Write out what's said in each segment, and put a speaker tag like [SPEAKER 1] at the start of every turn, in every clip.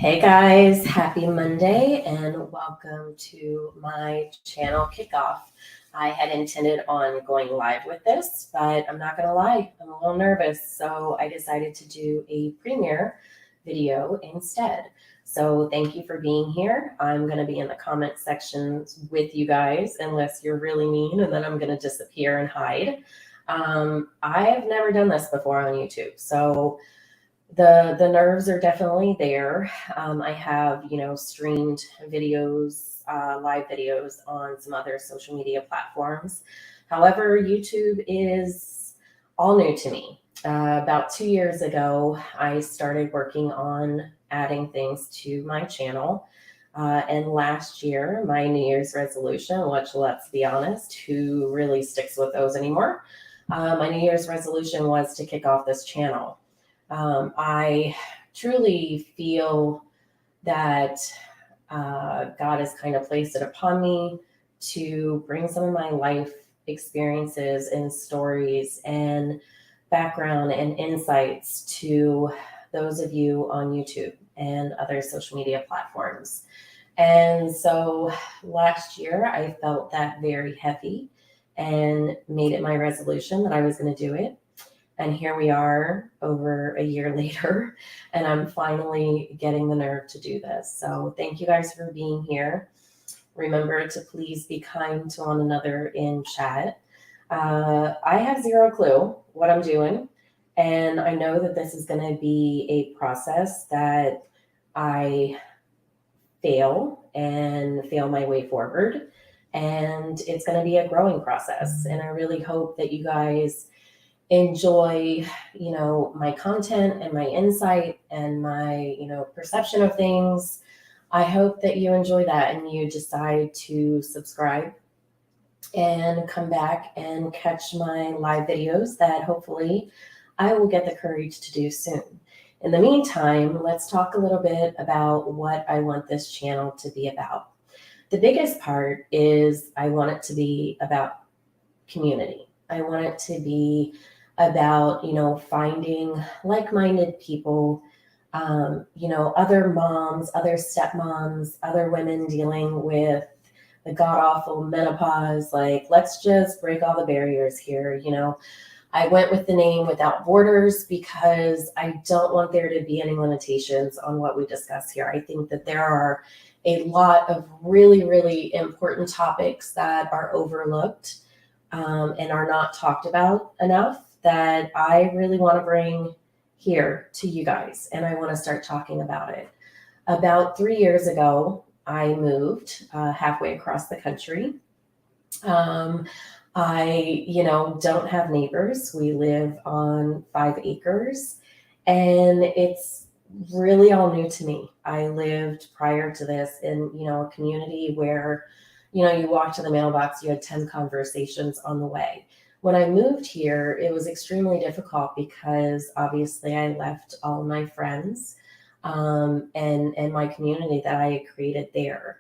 [SPEAKER 1] Hey guys, happy Monday and welcome to my channel kickoff. I had intended on going live with this, but I'm not gonna lie, I'm a little nervous, so I decided to do a premiere video instead. So thank you for being here. I'm gonna be in the comment sections with you guys unless you're really mean, and then I'm gonna disappear and hide. I've never done this before on YouTube, so the nerves are definitely there. I have, streamed videos, live videos on some other social media platforms. However, YouTube is all new to me. About 2 years ago, I started working on adding things to my channel. And last year, my New Year's resolution, which let's be honest, who really sticks with those anymore? My New Year's resolution was to kick off this channel. I truly feel that God has kind of placed it upon me to bring some of my life experiences and stories and background and insights to those of you on YouTube and other social media platforms. And so last year, I felt that very heavy and made it my resolution that I was going to do it. And here we are over a year later, and I'm finally getting the nerve to do this. So thank you guys for being here. Remember to please be kind to one another in chat. I have zero clue what I'm doing, and I know that this is going to be a process that I fail my way forward, and it's going to be a growing process. And I really hope that you guys enjoy, my content and my insight and my, perception of things. I hope that you enjoy that and you decide to subscribe and come back and catch my live videos that hopefully I will get the courage to do soon. In the meantime, let's talk a little bit about what I want this channel to be about. The biggest part is I want it to be about community. I want it to be about, finding like-minded people, other moms, other stepmoms, other women dealing with the god-awful menopause. Like, let's just break all the barriers here. I went with the name Without Borders because I don't want there to be any limitations on what we discuss here. I think that there are a lot of really, really important topics that are overlooked and are not talked about enough that I really want to bring here to you guys. And I want to start talking about it. About 3 years ago, I moved halfway across the country. I, don't have neighbors. We live on 5 acres and it's really all new to me. I lived prior to this in, a community where, you walked to the mailbox, you had 10 conversations on the way. When I moved here, it was extremely difficult because obviously I left all my friends and my community that I had created there.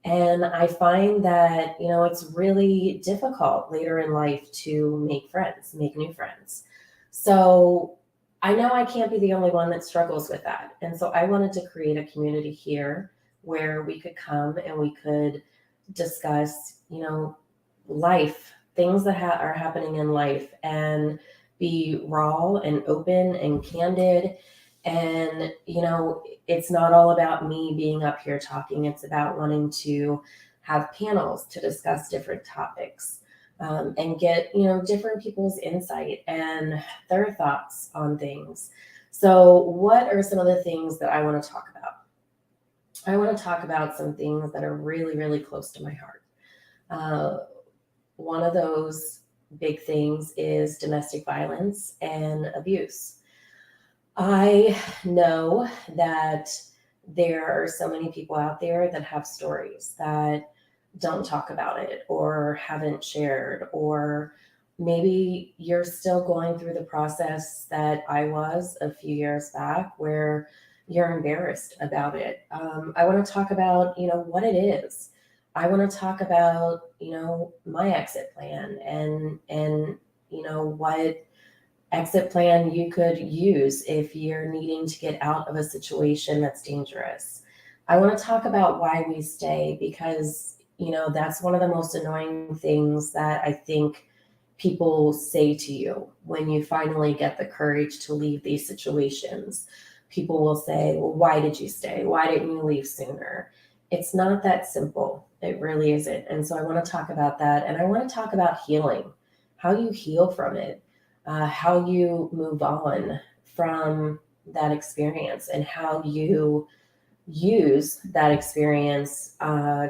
[SPEAKER 1] And I find that, it's really difficult later in life to make friends, make new friends. So I know I can't be the only one that struggles with that. And so I wanted to create a community here where we could come and we could discuss, life, things that are happening in life, and be raw and open and candid. And, it's not all about me being up here talking. It's about wanting to have panels to discuss different topics and get, different people's insight and their thoughts on things. So what are some of the things that I want to talk about? I want to talk about some things that are really, really close to my heart. One of those big things is domestic violence and abuse. I know that there are so many people out there that have stories that don't talk about it or haven't shared, or maybe you're still going through the process that I was a few years back where you're embarrassed about it. I want to talk about, what it is. I want to talk about, my exit plan and what exit plan you could use if you're needing to get out of a situation that's dangerous. I want to talk about why we stay because, that's one of the most annoying things that I think people say to you when you finally get the courage to leave these situations. People will say, well, why did you stay? Why didn't you leave sooner? It's not that simple. It really isn't. And so I want to talk about that. And I want to talk about healing, how you heal from it, how you move on from that experience, and how you use that experience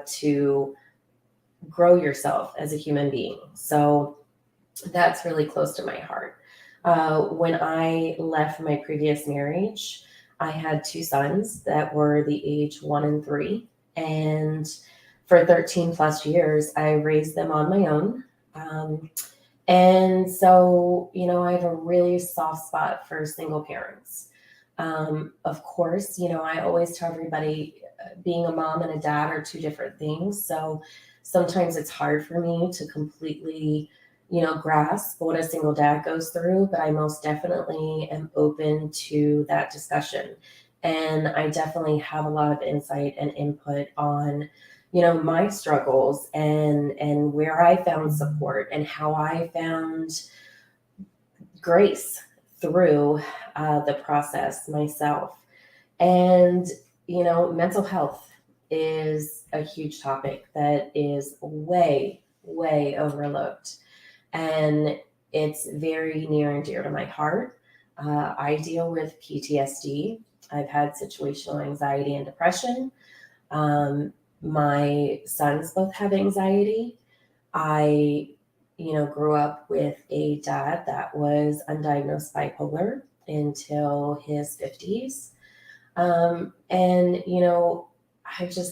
[SPEAKER 1] to grow yourself as a human being. So that's really close to my heart. When I left my previous marriage, I had two sons that were the age 1 and 3. And for 13 plus years, I raised them on my own. And so, I have a really soft spot for single parents. Of course, I always tell everybody being a mom and a dad are two different things. So sometimes it's hard for me to completely, grasp what a single dad goes through, but I most definitely am open to that discussion. And I definitely have a lot of insight and input on my struggles and where I found support and how I found grace through the process myself. And mental health is a huge topic that is way overlooked, and it's very near and dear to my heart. I deal with PTSD. I've had situational anxiety and depression. My sons both have anxiety. I, grew up with a dad that was undiagnosed bipolar until his 50s. And,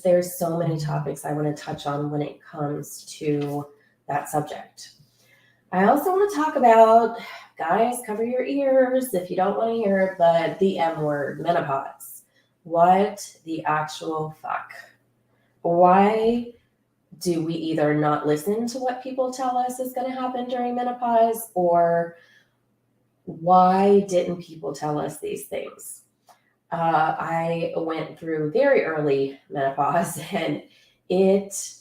[SPEAKER 1] there's so many topics I want to touch on when it comes to that subject. I also want to talk about, guys, cover your ears if you don't want to hear it, but the M word, menopause. What the actual fuck? Why do we either not listen to what people tell us is going to happen during menopause, or why didn't people tell us these things? I went through very early menopause and it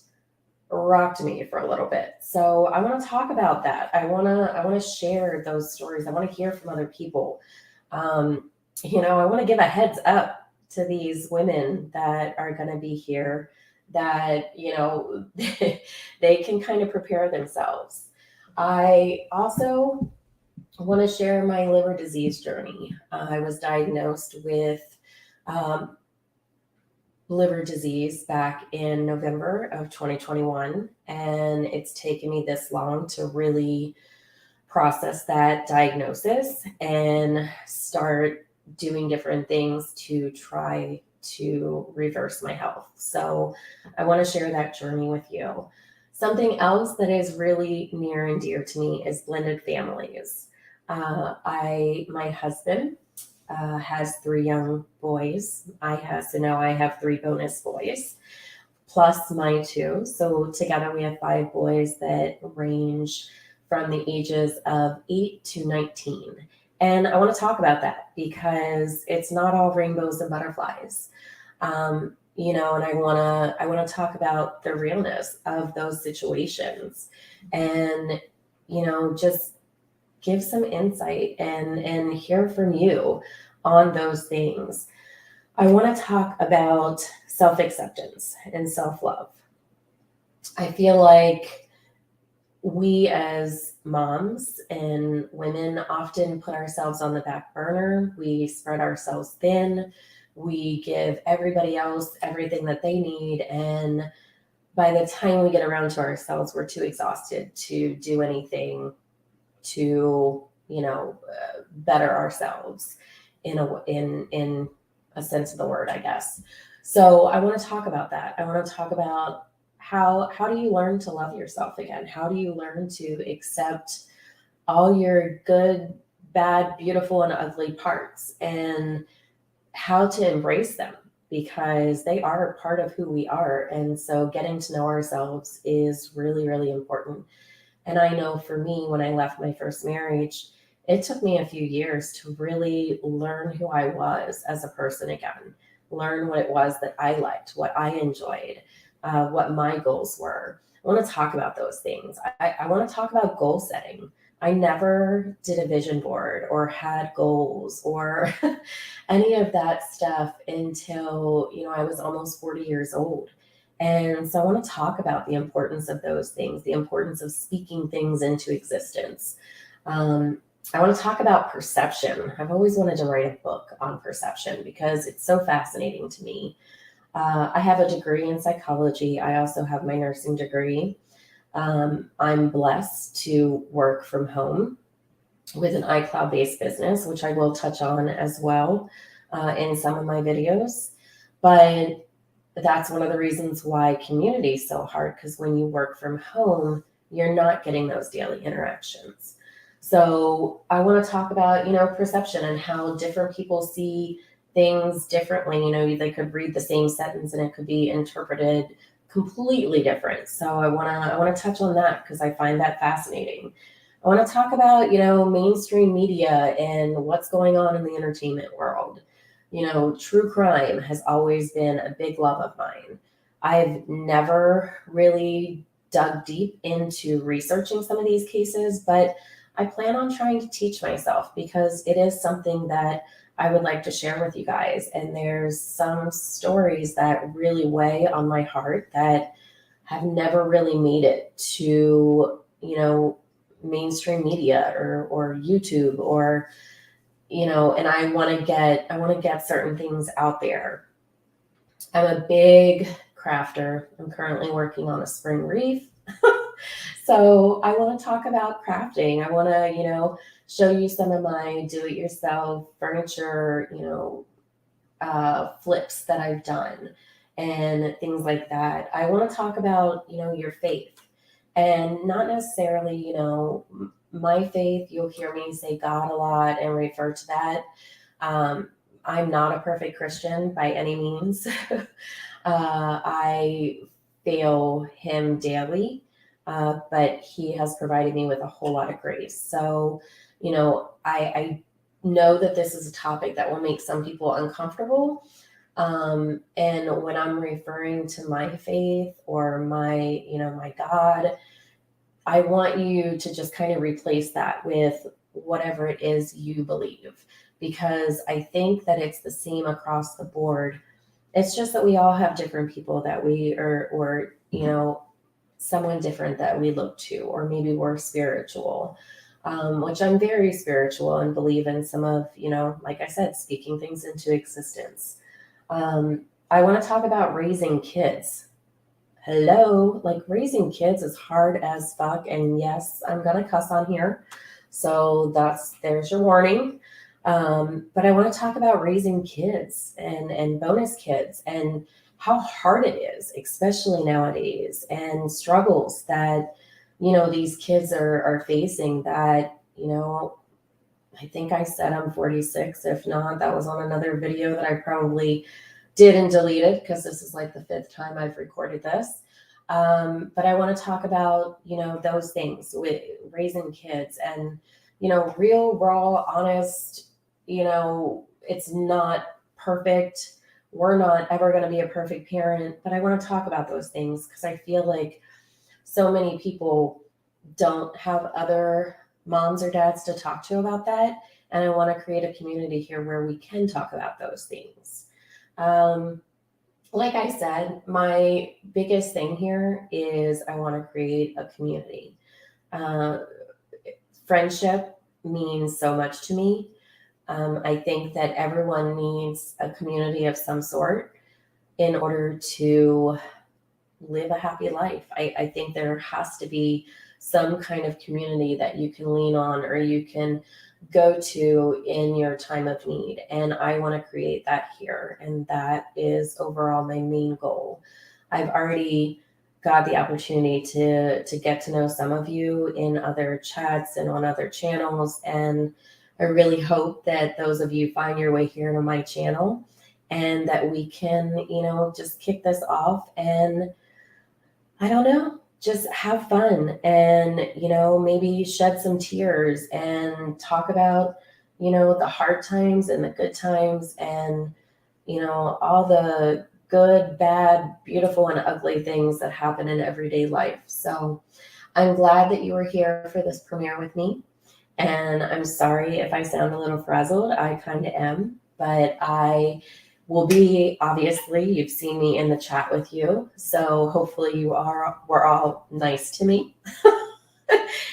[SPEAKER 1] rocked me for a little bit. So I want to talk about that. I want to share those stories. I want to hear from other people. I want to give a heads up to these women that are going to be here that, they can kind of prepare themselves. I also want to share my liver disease journey. I was diagnosed with liver disease back in November of 2021, and it's taken me this long to really process that diagnosis and start doing different things to try to reverse my health. So I want to share that journey with you. Something else that is really near and dear to me is blended families. My husband has 3 young boys. So now I have 3 bonus boys, plus my 2. So together we have 5 boys that range from the ages of 8 to 19. And I want to talk about that because it's not all rainbows and butterflies. And I want to talk about the realness of those situations and, just give some insight and hear from you on those things. I want to talk about self-acceptance and self-love. I feel like we as moms and women often put ourselves on the back burner. We spread ourselves thin. We give everybody else everything that they need. And by the time we get around to ourselves, we're too exhausted to do anything to, better ourselves in a sense of the word, I guess. So I want to talk about that. I want to talk about how do you learn to love yourself again? How do you learn to accept all your good, bad, beautiful, and ugly parts, and how to embrace them, because they are a part of who we are. And so getting to know ourselves is really, really important. And I know for me, when I left my first marriage, it took me a few years to really learn who I was as a person again, learn what it was that I liked, what I enjoyed, what my goals were. I want to talk about those things. I want to talk about goal setting. I never did a vision board or had goals or any of that stuff until, I was almost 40 years old. And so I want to talk about the importance of those things, the importance of speaking things into existence. Um, I want to talk about perception. I've always wanted to write a book on perception because it's so fascinating to me. I have a degree in psychology. I also have my nursing degree. I'm blessed to work from home with an iCloud based business, which I will touch on as well in some of my videos. But that's one of the reasons why community is so hard, because when you work from home, you're not getting those daily interactions. So I want to talk about, perception and how different people see things differently. They could read the same sentence and it could be interpreted completely different. So I want to touch on that because I find that fascinating. I want to talk about, mainstream media and what's going on in the entertainment world. True crime has always been a big love of mine. I've never really dug deep into researching some of these cases, but I plan on trying to teach myself because it is something that I would like to share with you guys. And there's some stories that really weigh on my heart that have never really made it to, mainstream media or YouTube or and I want to get certain things out there. I'm a big crafter. I'm currently working on a spring wreath. So I want to talk about crafting. I want to, show you some of my do-it-yourself furniture, flips that I've done and things like that. I want to talk about, your faith and not necessarily, my faith. You'll hear me say God a lot and refer to that. Um, I'm not a perfect Christian by any means. I fail him daily, but he has provided me with a whole lot of grace. So, I know that this is a topic that will make some people uncomfortable. And when I'm referring to my faith or my God, I want you to just kind of replace that with whatever it is you believe, because I think that it's the same across the board. It's just that we all have different people that we or someone different that we look to, or maybe we're spiritual, which I'm very spiritual and believe in some of, like I said, speaking things into existence. I want to talk about raising kids. Hello, like raising kids is hard as fuck. And yes, I'm going to cuss on here. So there's your warning. But I want to talk about raising kids and bonus kids and how hard it is, especially nowadays, and struggles that, these kids are facing that, I think I said I'm 46. If not, that was on another video that I probably did and deleted because this is like the fifth time I've recorded this. But I want to talk about, those things with raising kids and, real, raw, honest, it's not perfect. We're not ever going to be a perfect parent, but I want to talk about those things because I feel like so many people don't have other moms or dads to talk to about that. And I want to create a community here where we can talk about those things. Like I said, my biggest thing here is I want to create a community. Uh, Friendship means so much to me. I think that everyone needs a community of some sort in order to live a happy life. I think there has to be some kind of community that you can lean on or you can go to in your time of need. And I want to create that here. And that is overall my main goal. I've already got the opportunity to get to know some of you in other chats and on other channels. And I really hope that those of you find your way here to my channel and that we can, just kick this off and I don't know, just have fun and, maybe shed some tears and talk about, the hard times and the good times and, all the good, bad, beautiful, and ugly things that happen in everyday life. So I'm glad that you were here for this premiere with me. And I'm sorry if I sound a little frazzled. I kind of am, but I will be, obviously, you've seen me in the chat with you. So hopefully we're all nice to me.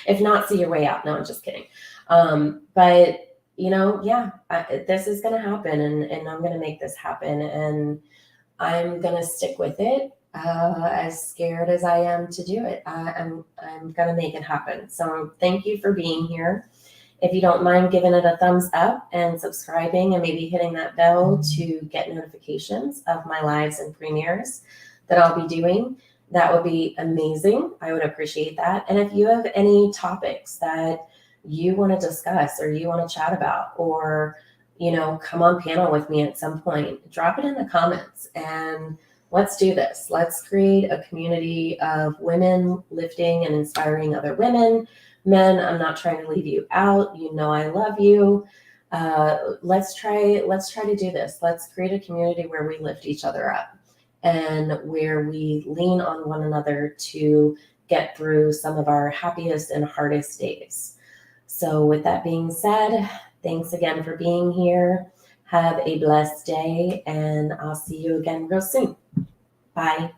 [SPEAKER 1] If not, see your way out. No, I'm just kidding. But this is going to happen and I'm going to make this happen and I'm going to stick with it. As scared as I am to do it, I'm going to make it happen. So thank you for being here. If you don't mind giving it a thumbs up and subscribing and maybe hitting that bell to get notifications of my lives and premieres that I'll be doing, that would be amazing. I would appreciate that. And if you have any topics that you want to discuss or you want to chat about or, come on panel with me at some point, drop it in the comments and let's do this. Let's create a community of women lifting and inspiring other women. Men, I'm not trying to leave you out. I love you. Let's try to do this. Let's create a community where we lift each other up and where we lean on one another to get through some of our happiest and hardest days. So with that being said, thanks again for being here. Have a blessed day, and I'll see you again real soon. Bye.